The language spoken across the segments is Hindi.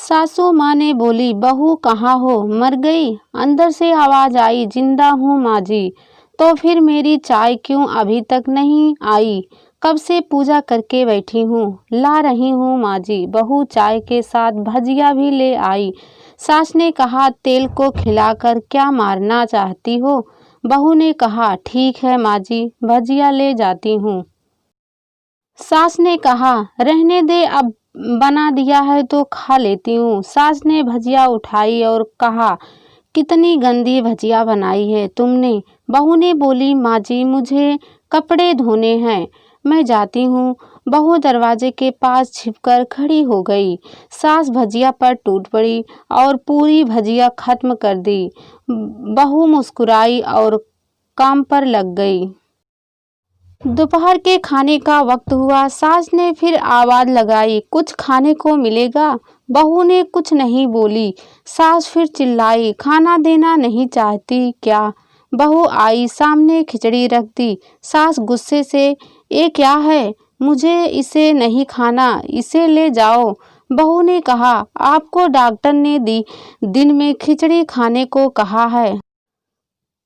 सासू माँ ने बोली, बहू कहाँ हो, मर गई? अंदर से आवाज आई, जिंदा हूँ माँ जी। तो फिर मेरी चाय क्यों अभी तक नहीं आई? कब से पूजा करके बैठी हूँ, ला रही हूँ माँ जी। बहू चाय के साथ भजिया भी ले आई। सास ने कहा, तेल को खिलाकर क्या मारना चाहती हो? बहू ने कहा, ठीक है माँ जी, भजिया ले जाती हूँ। सास ने कहा, रहने दे, अब बना दिया है तो खा लेती हूँ। सास ने भजिया उठाई और कहा, कितनी गंदी भजिया बनाई है तुमने। बहू ने बोली, माँ जी मुझे कपड़े धोने हैं, मैं जाती हूँ। बहू दरवाजे के पास छिपकर खड़ी हो गई। सास भजिया पर टूट पड़ी और पूरी भजिया खत्म कर दी। बहू मुस्कुराई और काम पर लग गई। दोपहर के खाने का वक्त हुआ। सास ने फिर आवाज लगाई, कुछ खाने को मिलेगा? बहू ने कुछ नहीं बोली। सास फिर चिल्लाई, खाना देना नहीं चाहती क्या? बहू आई, सामने खिचड़ी रख दी। सास गुस्से से, ये क्या है? मुझे इसे नहीं खाना, इसे ले जाओ। बहू ने कहा, आपको डॉक्टर ने दिन में खिचड़ी खाने को कहा है,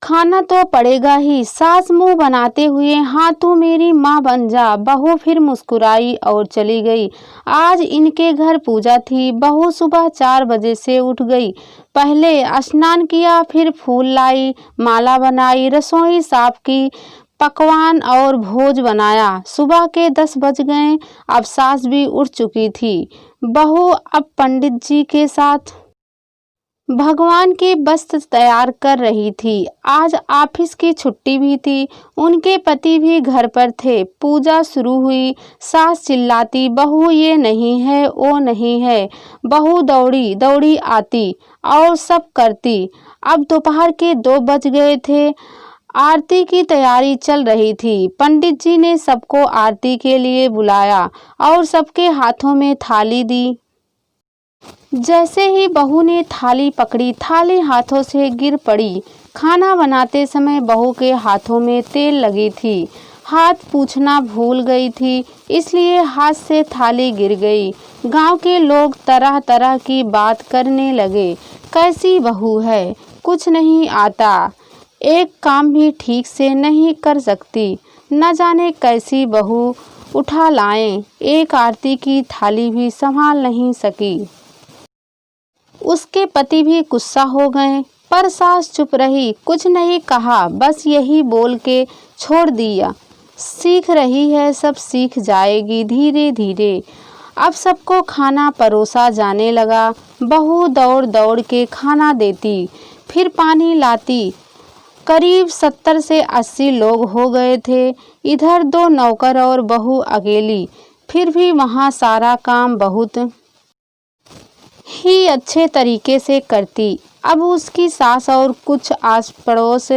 खाना तो पड़ेगा ही। सास मुंह बनाते हुए, हाँ तू मेरी माँ बन जा। बहू फिर मुस्कुराई और चली गई। आज इनके घर पूजा थी। बहू सुबह 4 बजे से उठ गई। पहले स्नान किया, फिर फूल लाई, माला बनाई, रसोई साफ की, पकवान और भोज बनाया। सुबह के 10 बज गए। अब सास भी उठ चुकी थी। बहू अब पंडित जी के साथ भगवान के वस्त्र तैयार कर रही थी। आज ऑफिस की छुट्टी भी थी। उनके पति भी घर पर थे। पूजा शुरू हुई। सास चिल्लाती, बहू ये नहीं है, वो नहीं है। बहू दौड़ी दौड़ी आती और सब करती। अब दोपहर के 2 बज गए थे। आरती की तैयारी चल रही थी। पंडित जी ने सबको आरती के लिए बुलाया और सबके हाथों में थाली दी। जैसे ही बहू ने थाली पकड़ी, थाली हाथों से गिर पड़ी। खाना बनाते समय बहू के हाथों में तेल लगी थी। हाथ पूछना भूल गई थी, इसलिए हाथ से थाली गिर गई। गांव के लोग तरह तरह की बात करने लगे। कैसी बहू है, कुछ नहीं आता, एक काम भी ठीक से नहीं कर सकती, न जाने कैसी बहू उठा लाएं। एक आरती की थाली भी संभाल नहीं सकी। उसके पति भी गुस्सा हो गए, पर सास चुप रही, कुछ नहीं कहा, बस यही बोल के छोड़ दिया, सीख रही है, सब सीख जाएगी धीरे धीरे। अब सबको खाना परोसा जाने लगा। बहू दौड़ दौड़ के खाना देती, फिर पानी लाती। करीब 70 से 80 लोग हो गए थे। इधर 2 नौकर और बहू अकेली। फिर भी वहाँ सारा काम बहुत ही अच्छे तरीके से करती। अब उसकी सास और कुछ आस पड़ोस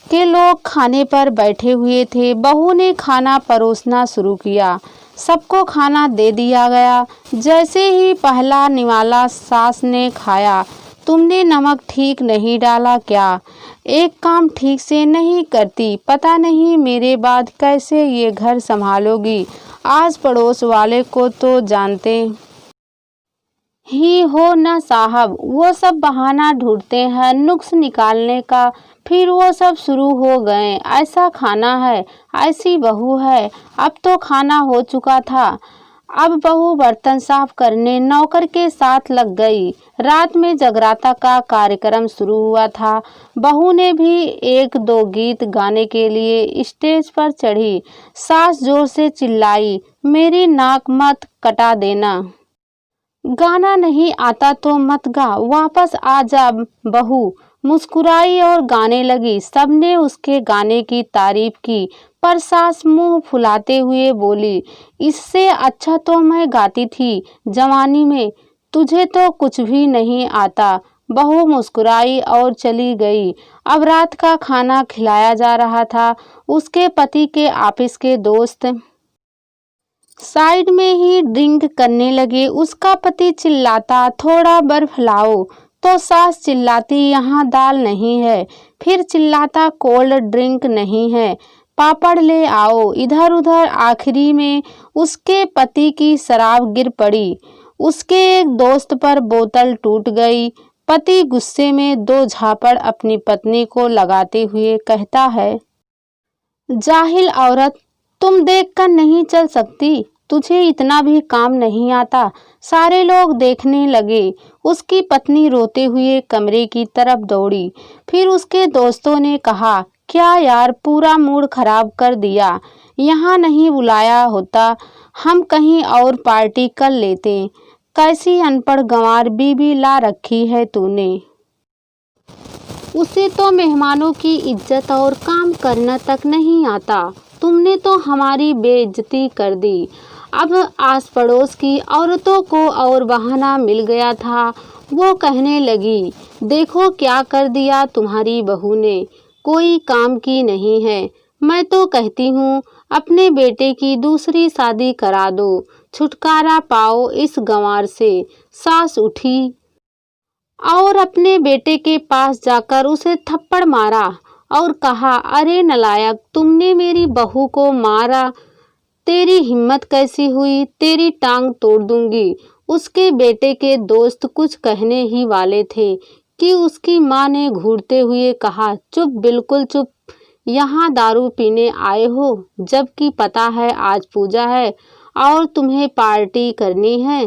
के लोग खाने पर बैठे हुए थे। बहू ने खाना परोसना शुरू किया। सबको खाना दे दिया गया। जैसे ही पहला निवाला सास ने खाया, तुमने नमक ठीक नहीं डाला क्या? एक काम ठीक से नहीं करती, पता नहीं मेरे बाद कैसे ये घर संभालोगी। आस पड़ोस वाले को तो जानते ही हो ना साहब, वो सब बहाना ढूंढते हैं नुक्स निकालने का। फिर वो सब शुरू हो गए, ऐसा खाना है, ऐसी बहू है। अब तो खाना हो चुका था। अब बहू बर्तन साफ करने नौकर के साथ लग गई। रात में जगराता का कार्यक्रम शुरू हुआ था। बहू ने भी 1-2 गीत गाने के लिए स्टेज पर चढ़ी। सास जोर से चिल्लाई, मेरी नाक मत कटा देना, गाना नहीं आता तो मत गा, वापस आ जा। बहू मुस्कुराई और गाने लगी। सबने उसके गाने की तारीफ की, पर सास मुंह फुलाते हुए बोली, इससे अच्छा तो मैं गाती थी जवानी में, तुझे तो कुछ भी नहीं आता। बहू मुस्कुराई और चली गई। अब रात का खाना खिलाया जा रहा था। उसके पति के ऑफिस के दोस्त साइड में ही ड्रिंक करने लगे। उसका पति चिल्लाता, थोड़ा बर्फ लाओ, तो सास चिल्लाती, यहाँ दाल नहीं है। फिर चिल्लाता, कोल्ड ड्रिंक नहीं है, पापड़ ले आओ। इधर उधर आखिरी में उसके पति की शराब गिर पड़ी। उसके एक दोस्त पर बोतल टूट गई। पति गुस्से में दो झापड़ अपनी पत्नी को लगाते हुए कहता है, जाहिल औरत, तुम देखकर नहीं चल सकती? तुझे इतना भी काम नहीं आता? सारे लोग देखने लगे। उसकी पत्नी रोते हुए कमरे की तरफ दौड़ी। फिर उसके दोस्तों ने कहा, क्या यार, पूरा मूड खराब कर दिया। यहाँ नहीं बुलाया होता, हम कहीं और पार्टी कर लेते। कैसी अनपढ़ गंवार बीबी ला रखी है तूने। उसे तो मेहमानों की इज्जत और काम करना तक नहीं आता। तुमने तो हमारी बेइज्जती कर दी। अब आस पड़ोस की औरतों को और बहाना मिल गया था। वो कहने लगी, देखो क्या कर दिया तुम्हारी बहू ने, कोई काम की नहीं है। मैं तो कहती हूँ अपने बेटे की दूसरी शादी करा दो, छुटकारा पाओ इस गंवार से। सास उठी और अपने बेटे के पास जाकर उसे थप्पड़ मारा और कहा, अरे नलायक, तुमने मेरी बहू को मारा। तेरी हिम्मत कैसी हुई, तेरी टांग तोड़ दूंगी। उसके बेटे के दोस्त कुछ कहने ही वाले थे कि उसकी माँ ने घूरते हुए कहा, चुप, बिल्कुल चुप। यहाँ दारू पीने आए हो, जबकि पता है आज पूजा है और तुम्हें पार्टी करनी है।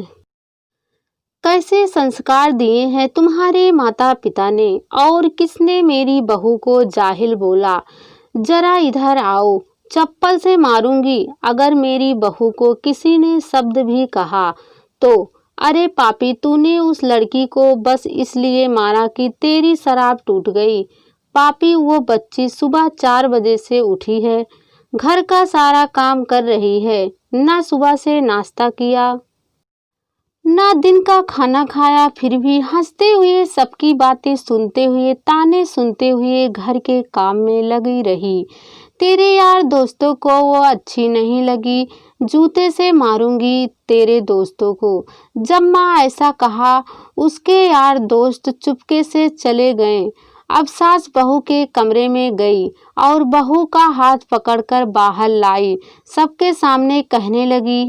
कैसे संस्कार दिए हैं तुम्हारे माता पिता ने। और किसने मेरी बहू को जाहिल बोला? जरा इधर आओ, चप्पल से मारूंगी अगर मेरी बहू को किसी ने शब्द भी कहा तो। अरे पापी, तूने उस लड़की को बस इसलिए मारा कि तेरी शराब टूट गई। पापी, वो बच्ची सुबह 4 बजे से उठी है, घर का सारा काम कर रही है, ना सुबह से नाश्ता किया ना दिन का खाना खाया, फिर भी हंसते हुए, सबकी बातें सुनते हुए, ताने सुनते हुए घर के काम में लगी रही। तेरे यार दोस्तों को वो अच्छी नहीं लगी, जूते से मारूंगी तेरे दोस्तों को। जब माँ ऐसा कहा, उसके यार दोस्त चुपके से चले गए। अब सास बहू के कमरे में गई और बहू का हाथ पकड़कर बाहर लाई। सबके सामने कहने लगी,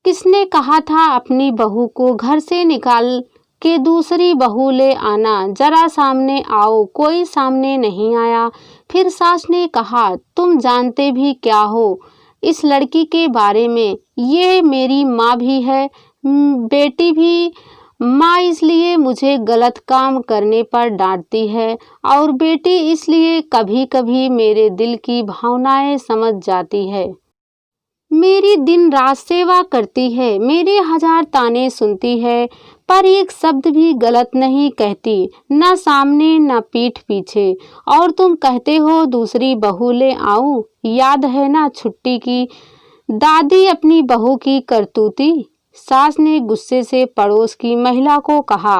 किसने कहा था अपनी बहू को घर से निकाल के दूसरी बहू ले आना? जरा सामने आओ। कोई सामने नहीं आया। फिर सास ने कहा, तुम जानते भी क्या हो इस लड़की के बारे में? ये मेरी माँ भी है, बेटी भी। माँ इसलिए मुझे गलत काम करने पर डांटती है और बेटी इसलिए कभी कभी मेरे दिल की भावनाएं समझ जाती है। मेरी दिन रात सेवा करती है, मेरे 1000 ताने सुनती है, पर एक शब्द भी गलत नहीं कहती, न सामने न पीठ पीछे। और तुम कहते हो दूसरी बहू ले आऊं? याद है ना छुट्टी की दादी अपनी बहू की करतूती? सास ने गुस्से से पड़ोस की महिला को कहा,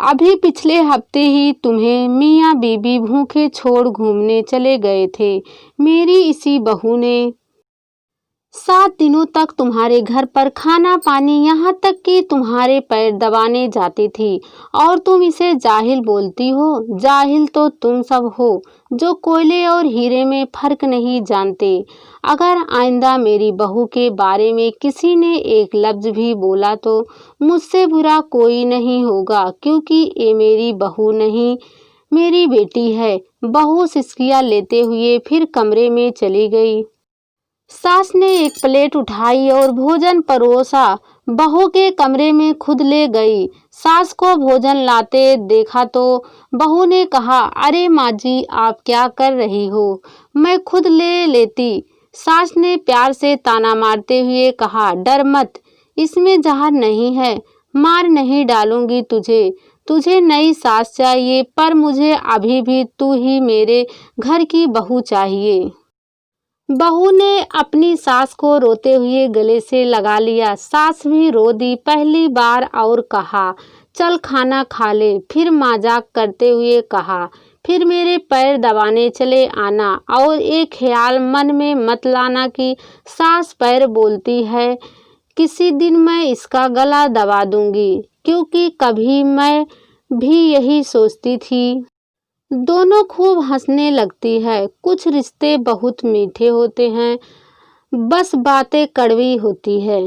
अभी पिछले हफ्ते ही तुम्हें मियाँ बीबी भूखे छोड़ घूमने चले गए थे। मेरी इसी बहू ने 7 दिनों तक तुम्हारे घर पर खाना पानी, यहाँ तक कि तुम्हारे पैर दबाने जाती थी, और तुम इसे जाहिल बोलती हो। जाहिल तो तुम सब हो जो कोयले और हीरे में फर्क नहीं जानते। अगर आइंदा मेरी बहू के बारे में किसी ने एक लफ्ज भी बोला तो मुझसे बुरा कोई नहीं होगा, क्योंकि ये मेरी बहू नहीं, मेरी बेटी है। बहू सिसकियां लेते हुए फिर कमरे में चली गई। सास ने एक प्लेट उठाई और भोजन परोसा, बहू के कमरे में खुद ले गई। सास को भोजन लाते देखा तो बहू ने कहा, अरे माँ जी, आप क्या कर रही हो, मैं खुद ले लेती। सास ने प्यार से ताना मारते हुए कहा, डर मत, इसमें जहर नहीं है, मार नहीं डालूंगी तुझे। तुझे नई सास चाहिए, पर मुझे अभी भी तू ही मेरे घर की बहू चाहिए। बहू ने अपनी सास को रोते हुए गले से लगा लिया। सास भी रो दी पहली बार और कहा, चल खाना खा ले। फिर मजाक करते हुए कहा, फिर मेरे पैर दबाने चले आना, और एक ख्याल मन में मत लाना कि सास पैर बोलती है, किसी दिन मैं इसका गला दबा दूंगी, क्योंकि कभी मैं भी यही सोचती थी। दोनों खूब हंसने लगती है। कुछ रिश्ते बहुत मीठे होते हैं, बस बातें कड़वी होती है।